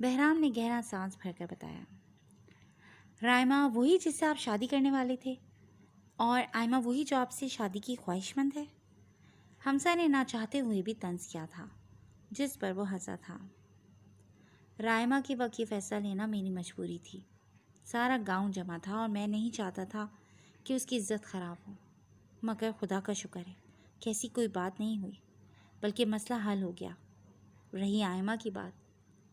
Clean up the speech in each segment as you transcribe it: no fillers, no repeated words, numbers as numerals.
بہرام نے گہرا سانس بھر کر بتایا۔ رائمہ وہی جس سے آپ شادی کرنے والے تھے، اور آئمہ وہی جو آپ سے شادی کی خواہش مند ہے؟ حمزہ نے نہ چاہتے ہوئے بھی طنز کیا تھا، جس پر وہ ہنسا تھا۔ رائمہ کے وقت یہ فیصلہ لینا میری مجبوری تھی۔ سارا گاؤں جمع تھا اور میں نہیں چاہتا تھا کہ اس کی عزت خراب ہو، مگر خدا کا شکر ہے کہ ایسی کوئی بات نہیں ہوئی، بلکہ مسئلہ حل ہو گیا۔ رہی آئمہ کی بات،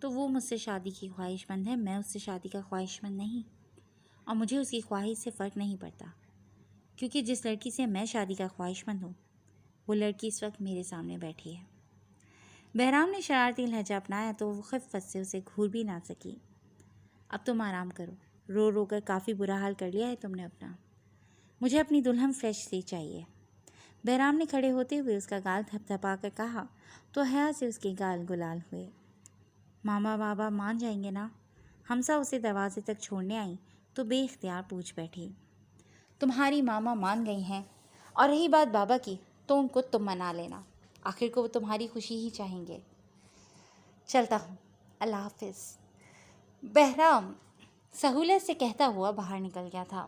تو وہ مجھ سے شادی کی خواہش مند ہے، میں اس سے شادی کا خواہش مند نہیں، اور مجھے اس کی خواہش سے فرق نہیں پڑتا، کیونکہ جس لڑکی سے میں شادی کا خواہش مند ہوں وہ لڑکی اس وقت میرے سامنے بیٹھی ہے۔ بہرام نے شرارتی لہجہ اپنایا تو وہ خفت سے اسے گھور بھی نہ سکی۔ اب تم آرام کرو، رو رو کر کافی برا حال کر لیا ہے تم نے اپنا، مجھے اپنی دلہن فریش سی چاہیے۔ بہرام نے کھڑے ہوتے ہوئے اس کا گال تھپ تھپا کر کہا تو حیا سے اس کے گال گلال ہوئے۔ ماما بابا مان جائیں گے نا؟ حمزہ اسے دروازے تک چھوڑنے آئی تو بے اختیار پوچھ بیٹھی۔ تمہاری ماما مان گئی ہیں، اور رہی بات بابا کی تو ان کو تم منا لینا، آخر کو وہ تمہاری خوشی ہی چاہیں گے۔ چلتا ہوں، اللہ حافظ۔ بہرام سہولت سے کہتا ہوا باہر نکل گیا تھا۔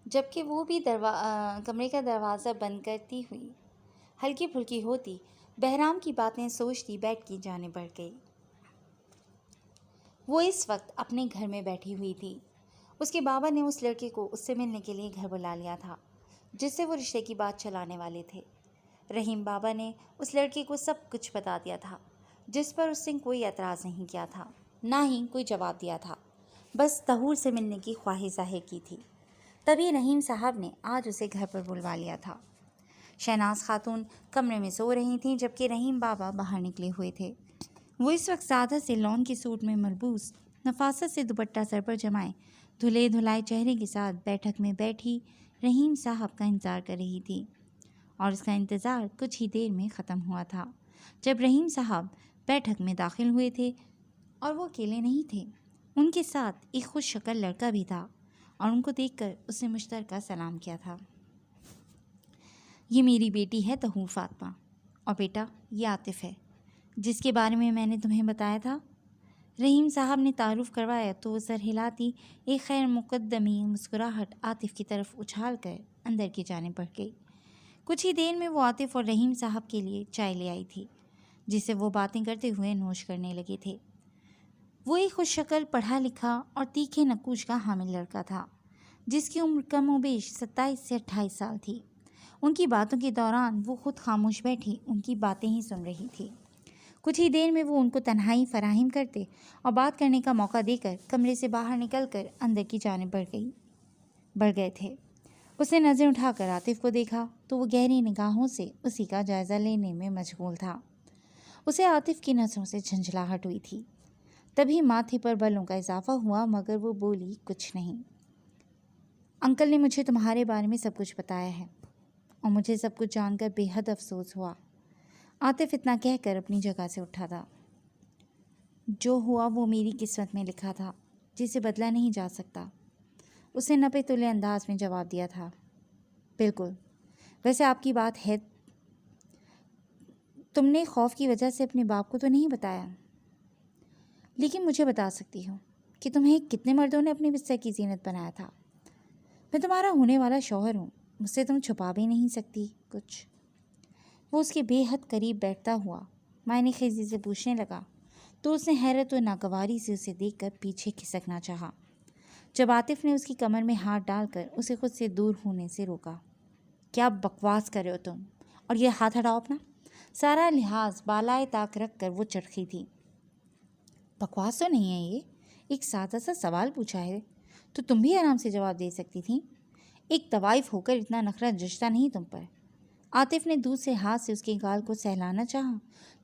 جبکہ وہ بھی کمرے کا دروازہ بند کرتی ہوئی ہلکی پھلکی ہوتی، بہرام کی باتیں سوچتی بیڈ کی جانب بڑھ گئی۔ وہ اس وقت اپنے گھر میں بیٹھی ہوئی تھی۔ اس کے بابا نے اس لڑکے کو اس سے ملنے کے لیے گھر بلا لیا تھا جس سے وہ رشتے کی بات چلانے والے تھے۔ رحیم بابا نے اس لڑکے کو سب کچھ بتا دیا تھا، جس پر اس نے کوئی اعتراض نہیں کیا تھا، نہ ہی کوئی جواب دیا تھا، بس طہور سے ملنے کی خواہش ظاہر کی تھی۔ تبھی رحیم صاحب نے آج اسے گھر پر بلوا لیا تھا۔ شہناز خاتون کمرے میں سو رہی تھیں، جبکہ رحیم بابا باہر نکلے ہوئے تھے۔ وہ اس وقت سادہ سے لون کے سوٹ میں ملبوس، نفاست سے دوپٹہ سر پر جمائے، دھلے دھلائے چہرے کے ساتھ بیٹھک میں بیٹھی رحیم صاحب کا انتظار کر رہی تھی، اور اس کا انتظار کچھ ہی دیر میں ختم ہوا تھا جب رحیم صاحب بیٹھک میں داخل ہوئے تھے۔ اور وہ اکیلے نہیں تھے، ان کے ساتھ ایک خوش شکل لڑکا بھی تھا، اور ان کو دیکھ کر اس نے مشترکہ سلام کیا تھا۔ یہ میری بیٹی ہے طہور فاطمہ، اور بیٹا یہ عاطف ہے جس کے بارے میں نے تمہیں بتایا تھا۔ رحیم صاحب نے تعارف کروایا تو وہ سر ہلاتی ایک خیر مقدمی مسکراہٹ عاطف کی طرف اچھال کر اندر کی جانب بڑھ گئی۔ کچھ ہی دیر میں وہ عاطف اور رحیم صاحب کے لیے چائے لے آئی تھی، جسے وہ باتیں کرتے ہوئے نوش کرنے لگے تھے۔ وہ ایک خوش شکل، پڑھا لکھا اور تیکھے نقوش کا حامل لڑکا تھا، جس کی عمر کم و بیش 27 سے 28 سال تھی۔ ان کی باتوں کے دوران وہ خود خاموش بیٹھی ان کی باتیں ہی سن رہی تھی۔ کچھ ہی دیر میں وہ ان کو تنہائی فراہم کرتے اور بات کرنے کا موقع دے کر کمرے سے باہر نکل کر اندر کی جانب بڑھ گئے تھے۔ اس نے نظر اٹھا کر عاطف کو دیکھا تو وہ گہری نگاہوں سے اسی کا جائزہ لینے میں مشغول تھا۔ اسے عاطف کی نظروں سے جھنجھلاہٹ ہوئی تھی۔ تبھی ماتھے پر بالوں کا اضافہ ہوا، مگر وہ بولی کچھ نہیں۔ انکل نے مجھے تمہارے بارے میں سب کچھ بتایا ہے، اور مجھے سب کچھ جان کر بے حد افسوس ہوا۔ عاطف اتنا کہہ کر اپنی جگہ سے اٹھا تھا۔ جو ہوا وہ میری قسمت میں لکھا تھا، جسے بدلا نہیں جا سکتا، اس نے نپے تلے انداز میں جواب دیا تھا۔ بالکل، ویسے آپ کی بات ہے، تم نے خوف کی وجہ سے اپنے باپ کو تو نہیں بتایا، لیکن مجھے بتا سکتی ہو کہ تمہیں کتنے مردوں نے اپنے بستر کی زینت بنایا تھا۔ میں تمہارا ہونے والا شوہر ہوں، مجھ سے تم چھپا بھی نہیں سکتی کچھ۔ وہ اس کے بے حد قریب بیٹھتا ہوا معنی خیزی سے پوچھنے لگا تو اس نے حیرت و ناگواری سے اسے دیکھ کر پیچھے کھسکنا چاہا، جب عاطف نے اس کی کمر میں ہاتھ ڈال کر اسے خود سے دور ہونے سے روکا۔ کیا بکواس کر رہے ہو تم، اور یہ ہاتھ ہٹاؤ اپنا۔ سارا لحاظ بالائے طاق رکھ کر وہ چڑکی تھی۔ بکواس تو نہیں ہے، یہ ایک سادہ سا سوال پوچھا ہے تو تم بھی آرام سے جواب دے سکتی تھیں۔ ایک طوائف ہو کر اتنا نخرہ جچتا نہیں تم پر۔ عاطف نے دوسرے ہاتھ سے اس کے گال کو سہلانا چاہا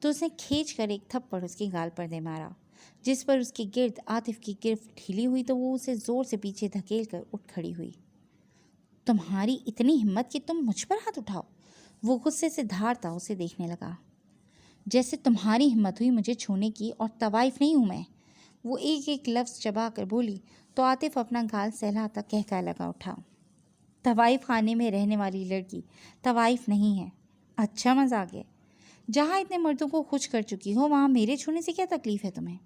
تو اس نے کھینچ کر ایک تھپڑ اس کے گال پر دے مارا، جس پر اس کے گرد عاطف کی گرفت ڈھیلی ہوئی تو وہ اسے زور سے پیچھے دھکیل کر اٹھ کھڑی ہوئی۔ تمہاری اتنی ہمت کہ تم مجھ پر ہاتھ اٹھاؤ؟ وہ غصے سے دھاڑتا اسے دیکھنے لگا۔ جیسے تمہاری ہمت ہوئی مجھے چھونے کی، اور طوائف نہیں ہوں میں، وہ ایک ایک لفظ چبا کر بولی تو عاطف اپنا گال سہلاتا کہہ لگا اٹھا۔ طوائف خانے میں رہنے والی لڑکی طوائف نہیں ہے۔ اچھا مزاق ہے، جہاں اتنے مردوں کو خوش کر چکی ہو وہاں میرے چھونے سے کیا تکلیف ہے تمہیں؟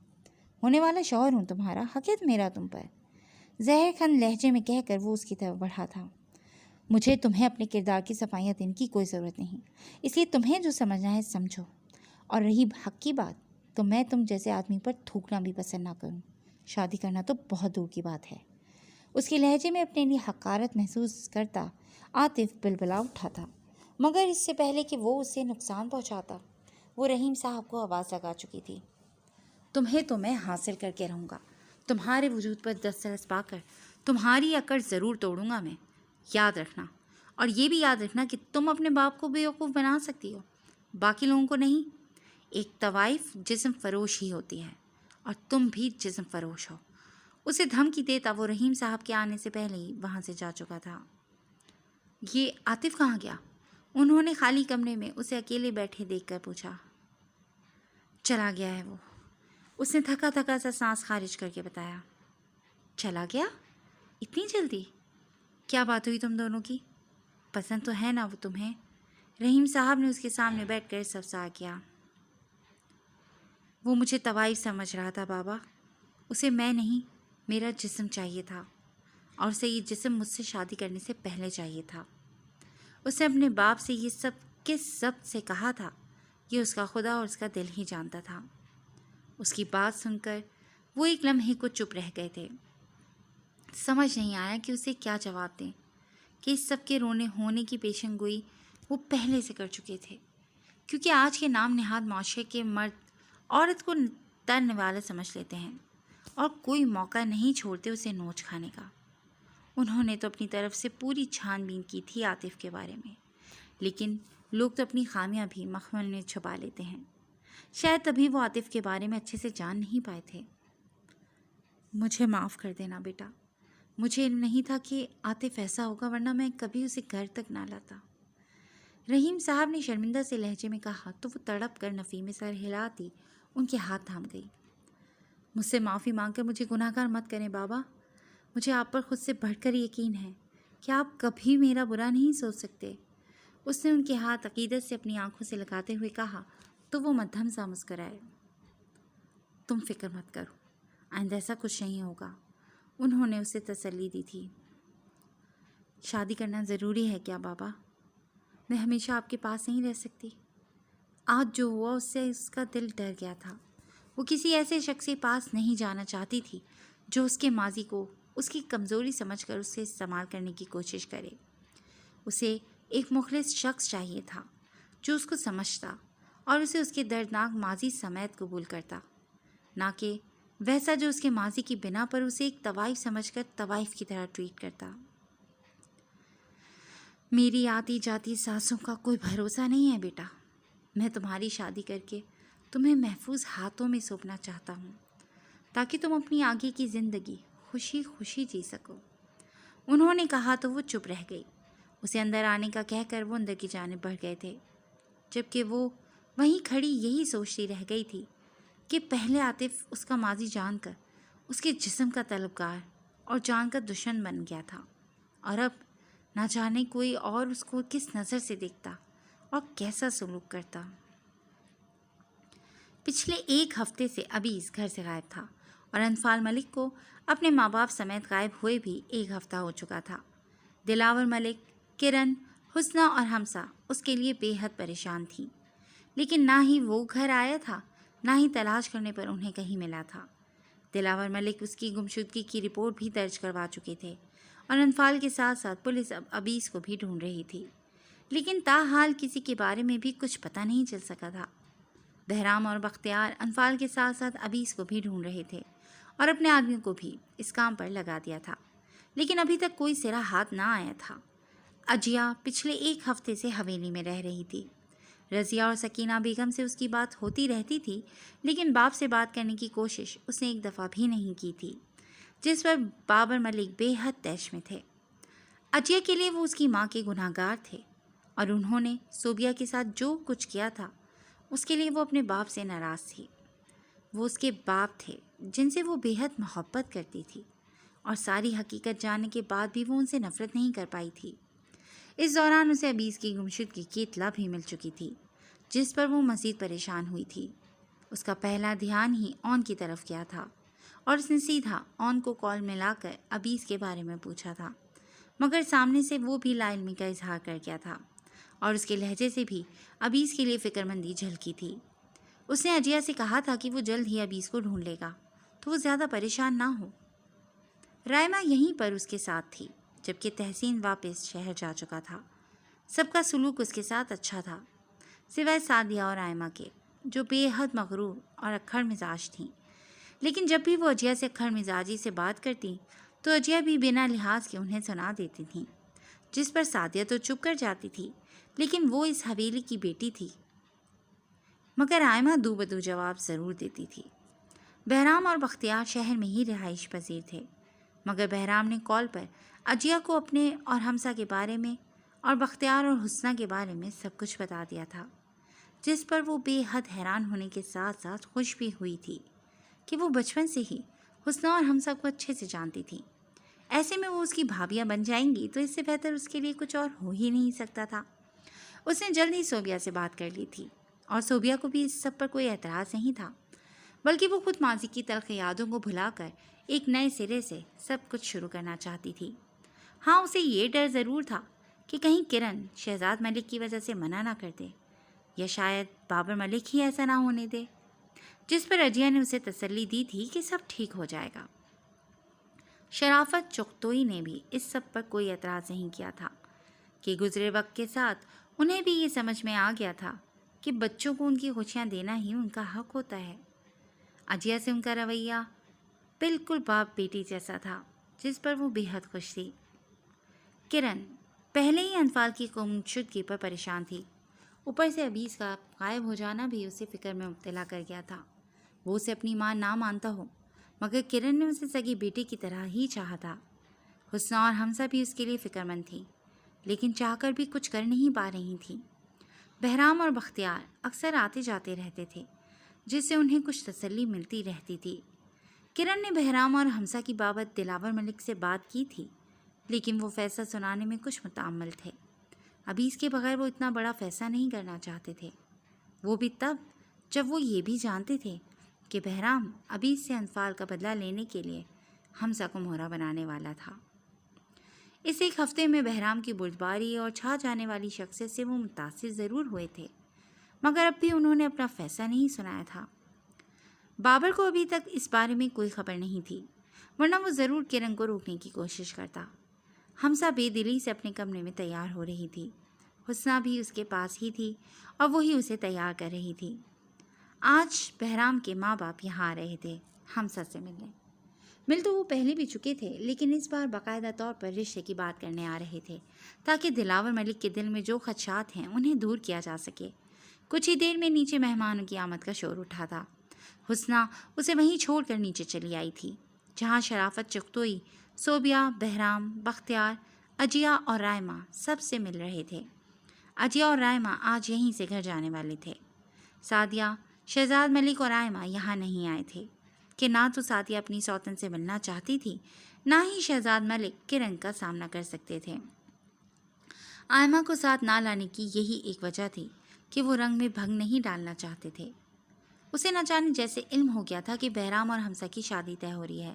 ہونے والا شوہر ہوں تمہارا، حق ہے میرا تم پر، زہر خند لہجے میں کہہ کر وہ اس کی طرف بڑھا تھا۔ مجھے تمہیں اپنے کردار کی صفائیاں دینے کی کوئی ضرورت نہیں، اس لیے تمہیں جو سمجھنا ہے سمجھو، اور رہی حق کی بات تو میں تم جیسے آدمی پر تھوکنا بھی پسند نہ کروں، شادی کرنا تو بہت دور کی بات ہے۔ اس کے لہجے میں اپنے لیے حقارت محسوس کرتا عاطف بلبلا اٹھا تھا، مگر اس سے پہلے کہ وہ اسے نقصان پہنچاتا وہ رحیم صاحب کو آواز لگا چکی تھی۔ تمہیں تو میں حاصل کر کے رہوں گا، تمہارے وجود پر دسترس پا کر تمہاری اکڑ ضرور توڑوں گا میں، یاد رکھنا۔ اور یہ بھی یاد رکھنا کہ تم اپنے باپ کو بیوقوف بنا سکتی ہو، باقی لوگوں کو نہیں۔ ایک طوائف جسم فروش ہی ہوتی ہے اور تم بھی جسم فروش ہو۔ اسے دھمکی دیتا وہ رحیم صاحب کے آنے سے پہلے ہی وہاں سے جا چکا تھا۔ یہ عاطف کہاں گیا؟ انہوں نے خالی کمرے میں اسے اکیلے بیٹھے دیکھ کر پوچھا۔ چلا گیا ہے وہ، اس نے تھکا تھکا سا سانس خارج کر کے بتایا۔ چلا گیا؟ اتنی جلدی؟ کیا بات ہوئی تم دونوں کی؟ پسند تو ہے نا وہ تمہیں؟ رحیم صاحب نے اس کے سامنے بیٹھ کر سبسا کیا۔ وہ مجھے طوائف سمجھ رہا تھا بابا، اسے میں نہیں میرا جسم چاہیے تھا، اور اسے یہ جسم مجھ سے شادی کرنے سے پہلے چاہیے تھا۔ اس نے اپنے باپ سے یہ سب کس ضبط سے کہا تھا یہ اس کا خدا اور اس کا دل ہی جانتا تھا۔ اس کی بات سن کر وہ ایک لمحے کو چپ رہ گئے تھے، سمجھ نہیں آیا کہ اسے کیا جواب دیں، کہ اس سب کے رونے ہونے کی پیشن گوئی وہ پہلے سے کر چکے تھے، کیونکہ آج کے نام نہاد معاشرے کے مرد عورت کو ترنے والا سمجھ لیتے ہیں اور کوئی موقع نہیں چھوڑتے اسے نوچ کھانے کا۔ انہوں نے تو اپنی طرف سے پوری چھان بین کی تھی عاطف کے بارے میں، لیکن لوگ تو اپنی خامیاں بھی مخمل میں چھپا لیتے ہیں، شاید تبھی وہ عاطف کے بارے میں اچھے سے جان نہیں پائے تھے۔ مجھے معاف کر دینا بیٹا، مجھے علم نہیں تھا کہ عاطف ایسا ہوگا، ورنہ میں کبھی اسے گھر تک نہ لاتا۔ رحیم صاحب نے شرمندہ سے لہجے میں کہا تو وہ تڑپ کر نفی میں سر ہلاتی ان کے ہاتھ تھام گئی۔ مجھ سے معافی مانگ کر مجھے گناہ گار مت کریں بابا، مجھے آپ پر خود سے بڑھ کر یقین ہے کہ آپ کبھی میرا برا نہیں سوچ سکتے۔ اس نے ان کے ہاتھ عقیدت سے اپنی آنکھوں سے لگاتے ہوئے کہا تو وہ مدھم سا مسکرائے۔ تم فکر مت کرو، آئندہ ایسا کچھ نہیں ہوگا، انہوں نے اسے تسلی دی تھی۔ شادی کرنا ضروری ہے کیا بابا؟ میں ہمیشہ آپ کے پاس نہیں رہ سکتی؟ آج جو ہوا اس سے اس کا دل ڈر گیا تھا۔ وہ کسی ایسے شخص کے پاس نہیں جانا چاہتی تھی جو اس کے ماضی کو اس کی کمزوری سمجھ کر اسے استعمال کرنے کی کوشش کرے۔ اسے ایک مخلص شخص چاہیے تھا جو اس کو سمجھتا اور اسے اس کے دردناک ماضی سمیت قبول کرتا، نہ کہ ویسا جو اس کے ماضی کی بنا پر اسے ایک طوائف سمجھ کر طوائف کی طرح ٹریٹ کرتا۔ میری آتی جاتی سانسوں کا کوئی بھروسہ نہیں ہے بیٹا، میں تمہاری شادی کر کے تمہیں محفوظ ہاتھوں میں سونپنا چاہتا ہوں تاکہ تم اپنی آگے کی زندگی خوشی خوشی جی سکو۔ انہوں نے کہا تو وہ چپ رہ گئی۔ اسے اندر آنے کا کہہ کر وہ اندر کی جانب بڑھ گئے تھے، جبکہ وہ وہیں کھڑی یہی سوچتی رہ گئی تھی کہ پہلے عاطف اس کا ماضی جان کر اس کے جسم کا طلبگار اور جان کا دشمن بن گیا تھا، اور اب نہ جانے کوئی اور اس کو کس نظر سے دیکھتا اور کیسا سلوک کرتا۔ پچھلے ایک ہفتے سے ابیز گھر سے غائب تھا اور انفال ملک کو اپنے ماں باپ سمیت غائب ہوئے بھی ایک ہفتہ ہو چکا تھا۔ دلاور ملک، کرن، حسنہ اور حمزہ اس کے لیے بے حد پریشان تھیں، لیکن نہ ہی وہ گھر آیا تھا نہ ہی تلاش کرنے پر انہیں کہیں ملا تھا۔ دلاور ملک اس کی گمشدگی کی رپورٹ بھی درج کروا چکے تھے اور انفال کے ساتھ ساتھ پولیس اب ابیز کو بھی ڈھونڈ رہی تھی، لیکن تاحال کسی کے بارے میں بھی کچھ پتہ نہیں چل سکا تھا۔ بہرام اور بختیار انفال کے ساتھ ساتھ ابیز کو بھی ڈھونڈ رہے تھے اور اپنے آدمیوں کو بھی اس کام پر لگا دیا تھا، لیکن ابھی تک کوئی سرا ہاتھ نہ آیا تھا۔ اجیا پچھلے ایک ہفتے سے حویلی میں رہ رہی تھی۔ رضیہ اور سکینہ بیگم سے اس کی بات ہوتی رہتی تھی، لیکن باپ سے بات کرنے کی کوشش اس نے ایک دفعہ بھی نہیں کی تھی، جس پر بابر ملک بے حد طیش میں تھے۔ اجیا کے لیے وہ اس کی ماں کے گناہ گار تھے، اور انہوں نے صوبیہ کے ساتھ جو کچھ کیا تھا اس کے لیے وہ اپنے باپ سے ناراض تھی۔ وہ اس کے باپ تھے جن سے وہ بے حد محبت کرتی تھی، اور ساری حقیقت جاننے کے بعد بھی وہ ان سے نفرت نہیں کر پائی تھی۔ اس دوران اسے ابیز کی گمشدگی کی اطلاع بھی مل چکی تھی، جس پر وہ مزید پریشان ہوئی تھی۔ اس کا پہلا دھیان ہی اون کی طرف گیا تھا اور اس نے سیدھا اون کو کال ملا کر ابیز کے بارے میں پوچھا تھا، مگر سامنے سے وہ بھی لا علمی کا اظہار کر گیا تھا اور اس کے لہجے سے بھی ابیز کے لیے فکر مندی جھلکی تھی۔ اس نے اجیا سے کہا تھا کہ وہ جلد ہی ابیز کو ڈھونڈ لے گا تو وہ زیادہ پریشان نہ ہو۔ رائما یہیں پر اس کے ساتھ تھی جبکہ تحسین واپس شہر جا چکا تھا۔ سب کا سلوک اس کے ساتھ اچھا تھا سوائے سعدیہ اور رائما کے، جو بے حد مغرور اور اکھڑ مزاج تھیں۔ لیکن جب بھی وہ اجیا سے اکھڑ مزاجی سے بات کرتی تو اجیا بھی بنا لحاظ کے انہیں سنا دیتی تھیں، جس پر سعدیہ تو چپ کر جاتی تھی، لیکن وہ اس حویلی کی بیٹی تھی۔ مگر رائما دو بدو جواب ضرور دیتی تھی۔ بہرام اور بختیار شہر میں ہی رہائش پذیر تھے، مگر بہرام نے کال پر اجیا کو اپنے اور حمزہ کے بارے میں اور بختیار اور حسنہ کے بارے میں سب کچھ بتا دیا تھا، جس پر وہ بے حد حیران ہونے کے ساتھ ساتھ خوش بھی ہوئی تھی کہ وہ بچپن سے ہی حسنہ اور حمزہ کو اچھے سے جانتی تھی۔ ایسے میں وہ اس کی بھابیاں بن جائیں گی تو اس سے بہتر اس کے لیے کچھ اور ہو ہی نہیں سکتا تھا۔ اس نے جلد ہی صوبیہ سے بات کر لی تھی اور صوبیہ کو بھی اس سب پر کوئی اعتراض نہیں تھا، بلکہ وہ خود ماضی کی تلخ یادوں کو بھلا کر ایک نئے سرے سے سب کچھ شروع کرنا چاہتی تھی۔ ہاں، اسے یہ ڈر ضرور تھا کہ کہیں کرن شہزاد ملک کی وجہ سے منع نہ کر دے، یا شاید بابر ملک ہی ایسا نہ ہونے دے، جس پر اجیا نے اسے تسلی دی تھی کہ سب ٹھیک ہو جائے گا۔ شرافت چغتوئی نے بھی اس سب پر کوئی اعتراض نہیں کیا تھا کہ گزرے وقت کے ساتھ انہیں بھی یہ سمجھ میں آ گیا تھا کہ بچوں کو ان کی خوشیاں دینا ہی ان کا حق ہوتا ہے۔ اجیا سے ان کا رویہ بالکل باپ بیٹی جیسا تھا، جس پر وہ بے حد خوش تھی۔ کرن پہلے ہی انفال کی گمشدگی پر پریشان تھی، اوپر سے ابیز کا غائب ہو جانا بھی اسے فکر میں مبتلا کر گیا تھا۔ وہ اسے اپنی ماں نہ مانتا ہو، مگر کرن نے اسے سگی بیٹی کی طرح ہی چاہا تھا۔ حسنہ اور حمزہ بھی اس کے لیے فکر مند تھی، لیکن چاہ کر بھی کچھ کر نہیں پا رہی تھیں۔ بہرام اور بختیار اکثر آتے جاتے رہتے تھے، جس سے انہیں کچھ تسلی ملتی رہتی تھی۔ کرن نے بہرام اور حمزہ کی بابت دلاور ملک سے بات کی تھی، لیکن وہ فیصلہ سنانے میں کچھ متعمل تھے۔ ابھی اس کے بغیر وہ اتنا بڑا فیصلہ نہیں کرنا چاہتے تھے، وہ بھی تب جب وہ یہ بھی جانتے تھے کہ بہرام ابھی سے انفال کا بدلہ لینے کے لیے حمزہ کو مہرہ بنانے والا تھا۔ اس ایک ہفتے میں بہرام کی بردباری اور چھا جانے والی شخصیت سے وہ متاثر ضرور ہوئے تھے، مگر اب بھی انہوں نے اپنا فیصلہ نہیں سنایا تھا۔ بابر کو ابھی تک اس بارے میں کوئی خبر نہیں تھی، ورنہ وہ ضرور کرن کو روکنے کی کوشش کرتا۔ حمزہ بے دلی سے اپنے کمرے میں تیار ہو رہی تھی، حسنہ بھی اس کے پاس ہی تھی اور وہی اسے تیار کر رہی تھی۔ آج بہرام کے ماں باپ یہاں آ رہے تھے حمزہ سے ملنے۔ مل تو وہ پہلے بھی چکے تھے، لیکن اس بار باقاعدہ طور پر رشتے کی بات کرنے آ رہے تھے تاکہ دلاور ملک کے دل میں جو خدشات ہیں انہیں دور کیا جا سکے۔ کچھ ہی دیر میں نیچے مہمانوں کی آمد کا شور اٹھا تھا۔ حسنہ اسے وہیں چھوڑ کر نیچے چلی آئی تھی، جہاں شرافت چغتوئی، صوبیہ، بہرام، بختیار، اجیا اور رائما سب سے مل رہے تھے۔ اجیا اور رائما آج یہیں سے گھر جانے والے تھے۔ سعدیہ، شہزاد ملک اور رائما یہاں نہیں آئے تھے کہ نہ تو سعدیہ اپنی سوتن سے ملنا چاہتی تھی، نہ ہی شہزاد ملک کرن کا سامنا کر سکتے تھے۔ آئمہ کو ساتھ نہ لانے کی یہی ایک وجہ تھی کہ وہ رنگ میں بھنگ نہیں ڈالنا چاہتے تھے۔ اسے نہ جانے جیسے علم ہو گیا تھا کہ بہرام اور حمزہ کی شادی طے ہو رہی ہے۔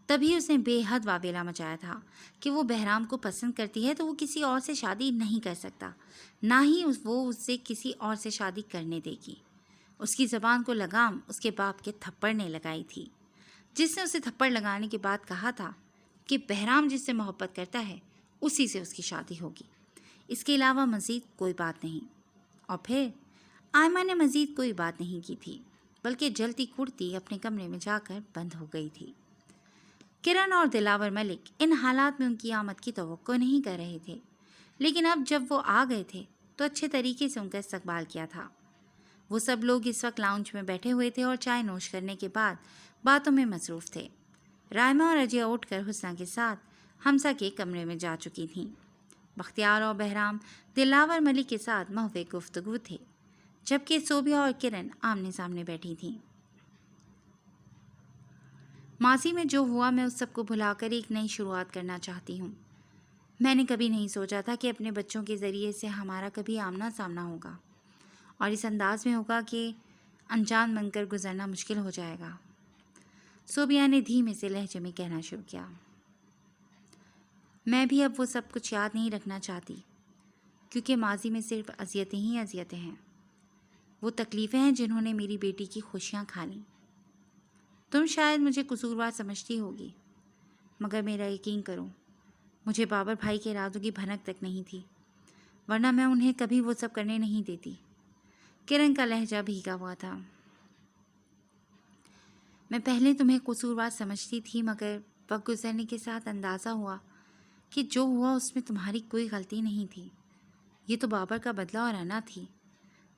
تبھی اس نے بے حد واویلا مچایا تھا کہ وہ بہرام کو پسند کرتی ہے تو وہ کسی اور سے شادی نہیں کر سکتا، نہ ہی وہ اس سے کسی اور سے شادی کرنے دے گی۔ اس کی زبان کو لگام اس کے باپ کے تھپڑ نے لگائی تھی، جس نے اسے تھپڑ لگانے کے بعد کہا تھا کہ بہرام جس سے محبت کرتا ہے اسی سے اس کی شادی ہوگی، اس کے علاوہ مزید کوئی بات نہیں۔ اور پھر آئمہ نے مزید کوئی بات نہیں کی تھی، بلکہ جلتی کرتی اپنے کمرے میں جا کر بند ہو گئی تھی۔ کرن اور دلاور ملک ان حالات میں ان کی آمد کی توقع نہیں کر رہے تھے، لیکن اب جب وہ آ گئے تھے تو اچھے طریقے سے ان کا استقبال کیا تھا۔ وہ سب لوگ اس وقت لاؤنج میں بیٹھے ہوئے تھے اور چائے نوش کرنے کے بعد باتوں میں مصروف تھے۔ رائما اور اجیا اٹھ کر حسنہ کے ساتھ حمزہ کے کمرے میں جا چکی تھیں۔ بختیار اور بہرام دلاور ملک کے ساتھ محو گفتگو تھے، جبکہ صوبیہ اور کرن آمنے سامنے بیٹھی تھیں۔ ماضی میں جو ہوا میں اس سب کو بھلا کر ایک نئی شروعات کرنا چاہتی ہوں۔ میں نے کبھی نہیں سوچا تھا کہ اپنے بچوں کے ذریعے سے ہمارا کبھی آمنا سامنا ہوگا، اور اس انداز میں ہوگا کہ انجان بن کر گزرنا مشکل ہو جائے گا۔ صوبیہ نے دھیمے سے لہجے میں کہنا شروع کیا، میں بھی اب وہ سب کچھ یاد نہیں رکھنا چاہتی، کیونکہ ماضی میں صرف اذیتیں ہی اذیتیں ہیں، وہ تکلیفیں ہیں جنہوں نے میری بیٹی کی خوشیاں کھا لیں۔ تم شاید مجھے قصوروار سمجھتی ہوگی، مگر میرا یقین کرو، مجھے بابر بھائی کے ارادوں کی بھنک تک نہیں تھی، ورنہ میں انہیں کبھی وہ سب کرنے نہیں دیتی۔ کرن کا لہجہ بھیگا ہوا تھا۔ میں پہلے تمہیں قصوروار سمجھتی تھی، مگر وقت گزرنے کے ساتھ اندازہ ہوا کہ جو ہوا اس میں تمہاری کوئی غلطی نہیں تھی۔ یہ تو بابر کا بدلہ اور انا تھی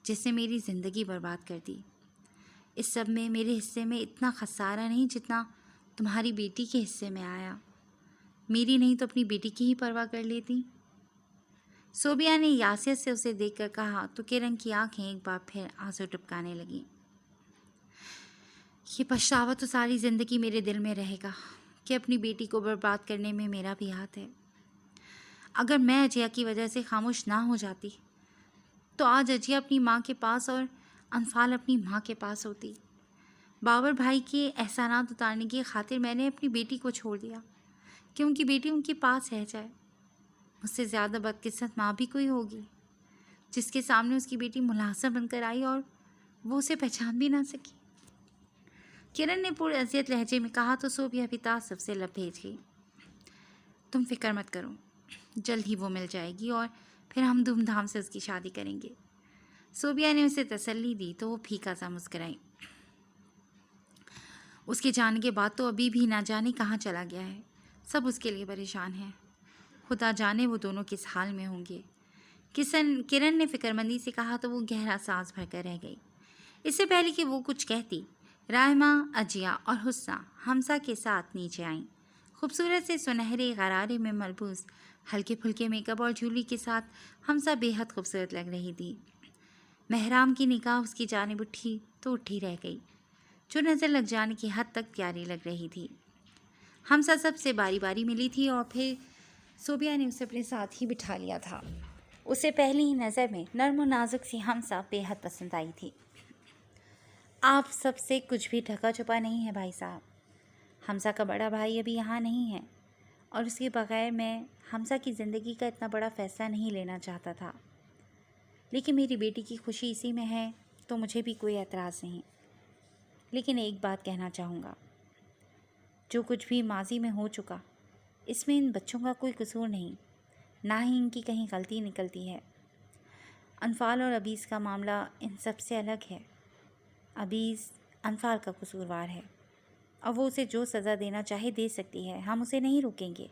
جس نے میری زندگی برباد کر دی۔ اس سب میں میرے حصے میں اتنا خسارہ نہیں جتنا تمہاری بیٹی کے حصے میں آیا۔ میری نہیں تو اپنی بیٹی کی ہی پرواہ کر لیتی۔ صوبیہ نے یاسیت سے اسے دیکھ کر کہا تو کرن کی آنکھیں ایک بار پھر آنسو ٹپکانے لگیں۔ یہ پچھتاوا تو ساری زندگی میرے دل میں رہے گا کہ اپنی بیٹی کو برباد کرنے میں میرا بھی ہاتھ ہے۔ اگر میں اجیا کی وجہ سے خاموش نہ ہو جاتی تو آج اجیا اپنی ماں کے پاس اور انفال اپنی ماں کے پاس ہوتی۔ بابر بھائی کے احسانات اتارنے کی خاطر میں نے اپنی بیٹی کو چھوڑ دیا کہ ان کی بیٹی ان کے پاس رہ جائے۔ مجھ سے زیادہ بدقسمت ماں بھی کوئی ہوگی جس کے سامنے اس کی بیٹی ملحسہ بن کر آئی اور وہ اسے پہچان بھی نہ سکی۔ کرن نے پور اذیت لہجے میں کہا تو صوبیہ بھی تعصب سے لب بھیج گئی۔ تم فکر مت کرو، جلد ہی وہ مل جائے گی اور پھر ہم دھوم دھام سے اس کی شادی کریں گے۔ صوبیہ نے اسے تسلی دی تو وہ پھیکا سا مسکرائی۔ اس کے جانے کے بعد تو ابھی بھی نہ جانے کہاں چلا گیا ہے، سب اس کے لیے پریشان ہیں، خدا جانے وہ دونوں کس حال میں ہوں گے۔ کرن نے فکر مندی سے کہا تو وہ گہرا سانس بھر کر رہ گئی۔ اس سے پہلے کہ وہ کچھ کہتی، رائمہ، اجیا اور حسنہ حمزہ کے ساتھ نیچے آئیں۔ خوبصورت سے سنہرے غرارے میں ملبوس ہلکے پھلکے میک اپ اور جھولی کے ساتھ حمزہ بے حد خوبصورت لگ رہی تھی۔ محرام کی نگاہ اس کی جانب اٹھی تو اٹھی رہ گئی، جو نظر لگ جانے کی حد تک پیاری لگ رہی تھی۔ حمزہ سب سے باری باری ملی تھی اور پھر صوبیہ نے اسے اپنے ساتھ ہی بٹھا لیا تھا۔ اسے پہلی ہی نظر میں نرم و نازک سی حمزہ بے حد پسند آئی تھی۔ آپ سب سے کچھ بھی ڈھکا چھپا نہیں ہے بھائی صاحب۔ حمزہ کا بڑا بھائی ابھی یہاں نہیں ہے اور اس کے بغیر میں حمزہ کی زندگی کا اتنا بڑا فیصلہ نہیں لینا چاہتا تھا، لیکن میری بیٹی کی خوشی اسی میں ہے تو مجھے بھی کوئی اعتراض نہیں۔ لیکن ایک بات کہنا چاہوں گا، جو کچھ بھی ماضی میں ہو چکا اس میں ان بچوں کا کوئی قصور نہیں، نہ ہی ان کی کہیں غلطی نکلتی ہے۔ انفال اور ابیز کا معاملہ ان سب سے الگ ہے۔ ابیز انفال کا قصوروار ہے اور وہ اسے جو سزا دینا چاہے دے سکتی ہے، ہم اسے نہیں روکیں گے،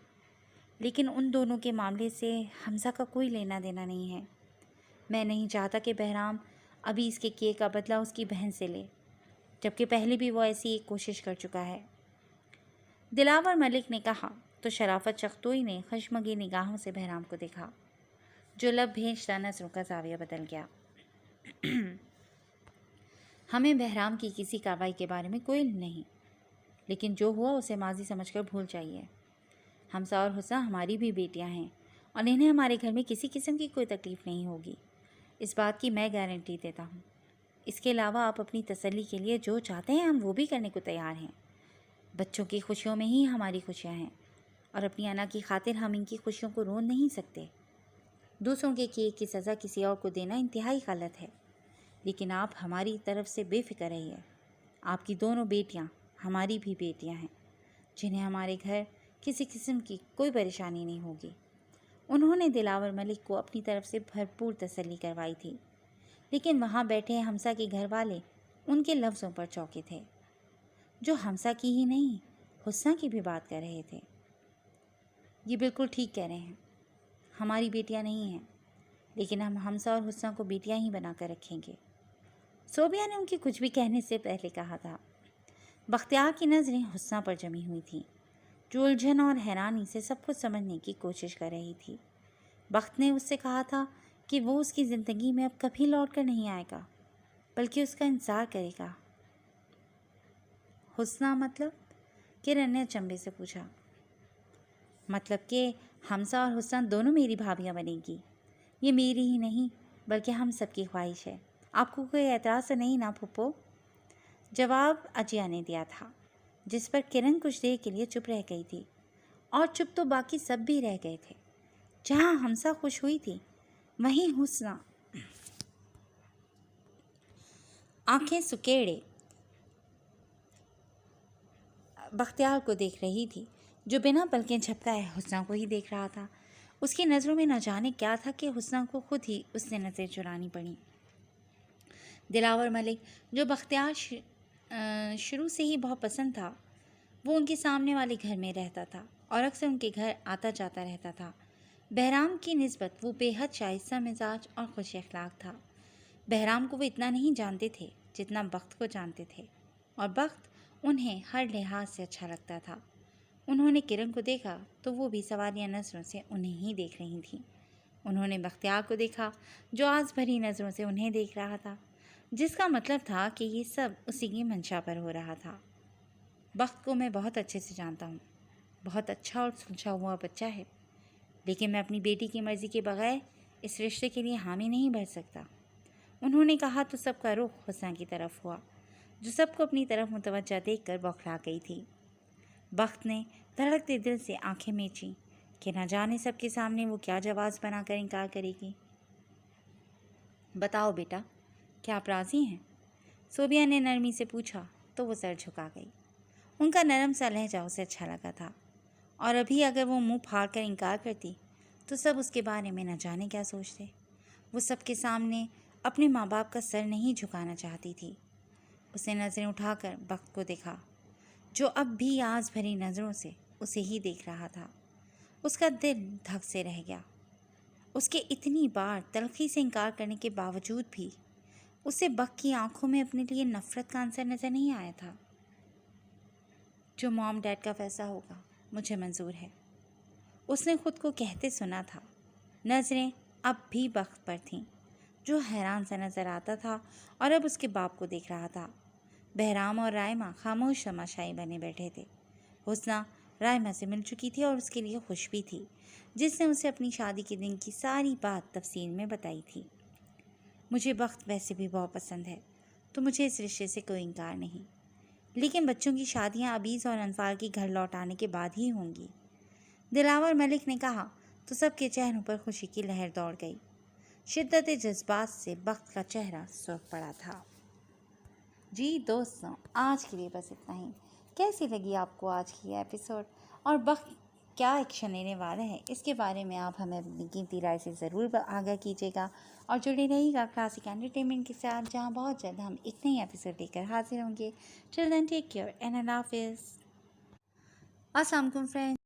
لیکن ان دونوں کے معاملے سے حمزہ کا کوئی لینا دینا نہیں ہے۔ میں نہیں چاہتا کہ بہرام ابیز کے کیے کا بدلہ اس کی بہن سے لے، جبکہ پہلے بھی وہ ایسی ایک کوشش کر چکا ہے۔ دلاور ملک نے کہا تو شرافت چختوئی نے خشمگین نگاہوں سے بہرام کو دیکھا، جو لب بھیجتا نظروں کا زاویہ بدل گیا۔ ہمیں بہرام کی کسی کارروائی کے بارے میں کوئی علم نہیں، لیکن جو ہوا اسے ماضی سمجھ کر بھول جائیے۔ حمزہ اور حسنہ ہماری بھی بیٹیاں ہیں اور انہیں ہمارے گھر میں کسی قسم کی کوئی تکلیف نہیں ہوگی، اس بات کی میں گارنٹی دیتا ہوں۔ اس کے علاوہ آپ اپنی تسلی کے لیے جو چاہتے ہیں ہم وہ بھی کرنے کو تیار ہیں۔ بچوں کی خوشیوں میں ہی ہماری خوشیاں ہیں اور اپنی انا کی خاطر ہم ان کی خوشیوں کو روک نہیں سکتے۔ دوسروں کے کیے کی سزا کسی اور کو دینا انتہائی غلط ہے، لیکن آپ ہماری طرف سے بے فکر رہیے۔ آپ کی دونوں بیٹیاں ہماری بھی بیٹیاں ہیں، جنہیں ہمارے گھر کسی قسم کی کوئی پریشانی نہیں ہوگی۔ انہوں نے دلاور ملک کو اپنی طرف سے بھرپور تسلی کروائی تھی، لیکن وہاں بیٹھے حمزہ کے گھر والے ان کے لفظوں پر چونکے تھے، جو حمزہ کی ہی نہیں حسنہ کی بھی بات کر رہے تھے۔ یہ بالکل ٹھیک کہہ رہے ہیں، ہماری بیٹیاں نہیں ہیں، لیکن ہم حمزہ اور حسنہ کو بیٹیاں ہی بنا کر رکھیں گے۔ صوبیہ نے ان کے کچھ بھی کہنے سے پہلے کہا تھا۔ بختیار کی نظریں حسنہ پر جمی ہوئی تھیں، جو الجھن اور حیرانی سے سب کچھ سمجھنے کی کوشش کر رہی تھی۔ بخت نے اس سے کہا تھا کہ وہ اس کی زندگی میں اب کبھی لوٹ کر نہیں آئے گا، بلکہ اس کا انتظار کرے گا۔ حسنہ مطلب؟ کرن نے اچنبھے سے پوچھا۔ مطلب کہ حمزہ اور حسنہ دونوں میری بھابیاں بنیں گی۔ یہ میری ہی نہیں بلکہ ہم سب کی خواہش ہے آپ کو کوئی اعتراض تو نہیں نا پھپھو؟ جواب اجیا نے دیا تھا، جس پر کرن کچھ دیر کے لیے چپ رہ گئی تھی، اور چپ تو باقی سب بھی رہ گئے تھے۔ جہاں ہمسا خوش ہوئی تھی وہیں حسنہ آنکھیں سکیڑے بختیار کو دیکھ رہی تھی، جو بنا پلکیں جھپکائے حسنہ کو ہی دیکھ رہا تھا۔ اس کی نظروں میں نہ جانے کیا تھا کہ حسنہ کو خود ہی اس سے نظر چرانی پڑی۔ دلاور ملک، جو بختیار شروع سے ہی بہت پسند تھا، وہ ان کے سامنے والے گھر میں رہتا تھا اور اکثر ان کے گھر آتا جاتا رہتا تھا۔ بہرام کی نسبت وہ بے حد شائستہ مزاج اور خوش اخلاق تھا۔ بہرام کو وہ اتنا نہیں جانتے تھے جتنا بخت کو جانتے تھے، اور بخت انہیں ہر لحاظ سے اچھا لگتا تھا۔ انہوں نے کرن کو دیکھا تو وہ بھی سوالیہ نظروں سے انہیں ہی دیکھ رہی تھیں۔ انہوں نے بختیار کو دیکھا جو آس بھری نظروں سے انہیں دیکھ رہا تھا، جس کا مطلب تھا کہ یہ سب اسی کی منشا پر ہو رہا تھا۔ بخت کو میں بہت اچھے سے جانتا ہوں، بہت اچھا اور سلجھا ہوا بچہ ہے، لیکن میں اپنی بیٹی کی مرضی کے بغیر اس رشتے کے لیے حامی نہیں بھر سکتا۔ انہوں نے کہا تو سب کا رخ حسنہ کی طرف ہوا، جو سب کو اپنی طرف متوجہ دیکھ کر بوکھلا گئی تھی۔ بخت نے دھڑکتے دل سے آنکھیں میچیں کہ نہ جانے سب کے سامنے وہ کیا جواز بنا کر انکار کرے گی۔ بتاؤ بیٹا، کیا آپ راضی ہیں؟ صوبیہ نے نرمی سے پوچھا تو وہ سر جھکا گئی۔ ان کا نرم سا لہجہ اسے اچھا لگا تھا، اور ابھی اگر وہ منہ پھاڑ کر انکار کرتی تو سب اس کے بارے میں نہ جانے کیا سوچتے۔ وہ سب کے سامنے اپنے ماں باپ کا سر نہیں جھکانا چاہتی تھی۔ اس نے نظریں اٹھا کر بخت کو دیکھا، جو اب بھی آس بھری نظروں سے اسے ہی دیکھ رہا تھا۔ اس کا دل دھک سے رہ گیا۔ اس کے اتنی بار تلخی سے انکار کرنے کے باوجود بھی اسے بخت کی آنکھوں میں اپنے لیے نفرت کا عنصر نظر نہیں آیا تھا۔ جو مام ڈیڈ کا فیصلہ ہوگا مجھے منظور ہے، اس نے خود کو کہتے سنا تھا۔ نظریں اب بھی بخت پر تھیں، جو حیران سا نظر آتا تھا اور اب اس کے باپ کو دیکھ رہا تھا۔ بہرام اور رائمہ خاموش تماشائی بنے بیٹھے تھے۔ حسنہ رائمہ سے مل چکی تھی اور اس کے لیے خوش بھی تھی، جس نے اسے اپنی شادی کے دن کی ساری بات تفصیل میں بتائی تھی۔ مجھے بخت ویسے بھی بہت پسند ہے، تو مجھے اس رشتے سے کوئی انکار نہیں، لیکن بچوں کی شادیاں عبیز اور انفال کے گھر لوٹ آنے کے بعد ہی ہوں گی۔ دلاور ملک نے کہا تو سب کے چہروں پر خوشی کی لہر دوڑ گئی۔ شدت جذبات سے بخت کا چہرہ سرخ پڑا تھا۔ جی دوستوں، آج کے لیے بس اتنا ہی۔ کیسی لگی آپ کو آج کی یہ ایپیسوڈ، اور بخت کیا ایکشن لینے والا ہے، اس کے بارے میں آپ ہمیں اپنی قیمتی رائے سے ضرور آگاہ کیجیے گا، اور جڑے رہیے گا کلاسک انٹرٹینمنٹ کے ساتھ، جہاں بہت جلد ہم ایک نئی ایپیسوڈ لے کر حاضر ہوں گے۔ ٹل دین ٹیک کیئر اینڈ اللہ حافظ۔ السلام علیکم فرینڈ۔